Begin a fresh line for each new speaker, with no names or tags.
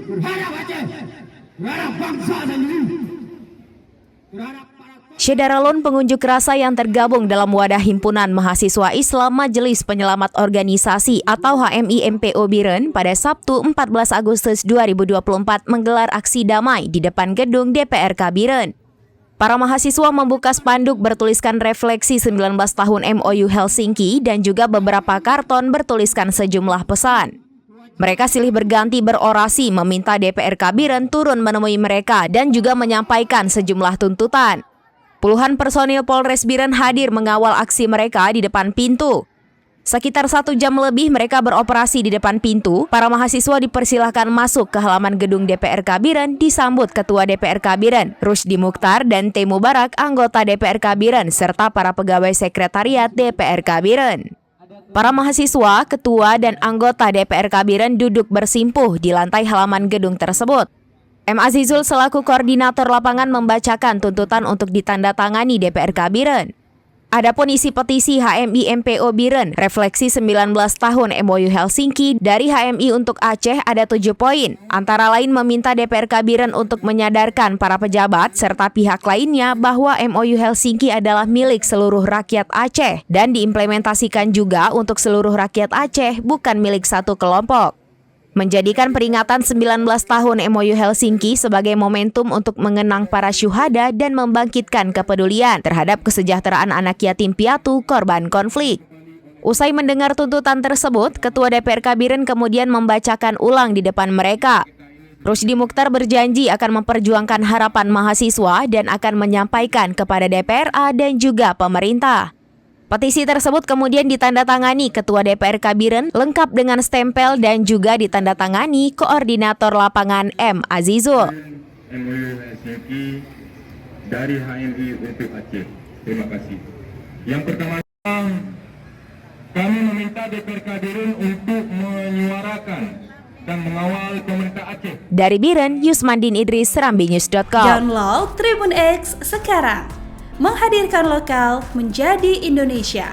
terhadap Aceh, terhadap bangsa sendiri, terhadap
Syederalun pengunjuk rasa yang tergabung dalam wadah Himpunan Mahasiswa Islam Majelis Penyelamat Organisasi atau HMI MPO Biren pada Sabtu 14 Agustus 2024 menggelar aksi damai di depan gedung DPRK Biren. Para mahasiswa membuka spanduk bertuliskan refleksi 19 tahun MOU Helsinki dan juga beberapa karton bertuliskan sejumlah pesan. Mereka silih berganti berorasi meminta DPRK Biren turun menemui mereka dan juga menyampaikan sejumlah tuntutan. Puluhan personil Polres Biren hadir mengawal aksi mereka di depan pintu. Sekitar 1 jam lebih mereka beroperasi di depan pintu. Para mahasiswa dipersilahkan masuk ke halaman gedung DPRK Biren disambut Ketua DPRK Biren, Rusdi Mukhtar dan T. Mubarak, anggota DPRK Biren, serta para pegawai sekretariat DPRK Biren. Para mahasiswa, ketua, dan anggota DPRK Biren duduk bersimpuh di lantai halaman gedung tersebut. M. Azizul selaku koordinator lapangan membacakan tuntutan untuk ditandatangani DPRK Biren. Adapun isi petisi HMI MPO Biren, refleksi 19 tahun MOU Helsinki dari HMI untuk Aceh ada 7 poin. Antara lain meminta DPRK Biren untuk menyadarkan para pejabat serta pihak lainnya bahwa MOU Helsinki adalah milik seluruh rakyat Aceh dan diimplementasikan juga untuk seluruh rakyat Aceh, bukan milik satu kelompok. Menjadikan peringatan 19 tahun MOU Helsinki sebagai momentum untuk mengenang para syuhada dan membangkitkan kepedulian terhadap kesejahteraan anak yatim piatu korban konflik. Usai mendengar tuntutan tersebut, Ketua DPRK Biren kemudian membacakan ulang di depan mereka. Rusdi Mukhtar berjanji akan memperjuangkan harapan mahasiswa dan akan menyampaikan kepada DPRA dan juga pemerintah. Petisi tersebut kemudian ditandatangani Ketua DPRK Biren lengkap dengan stempel dan juga ditandatangani Koordinator Lapangan M. Azizul.
MOU Helsinki dari HMI untuk Aceh. Terima kasih. Yang pertama, kami meminta DPRK Biren untuk menyuarakan dan mengawal pemerintah Aceh.
Dari Biren, Yusmandin Idris, serambinews.com.
Download Tribun X sekarang. Menghadirkan lokal menjadi Indonesia.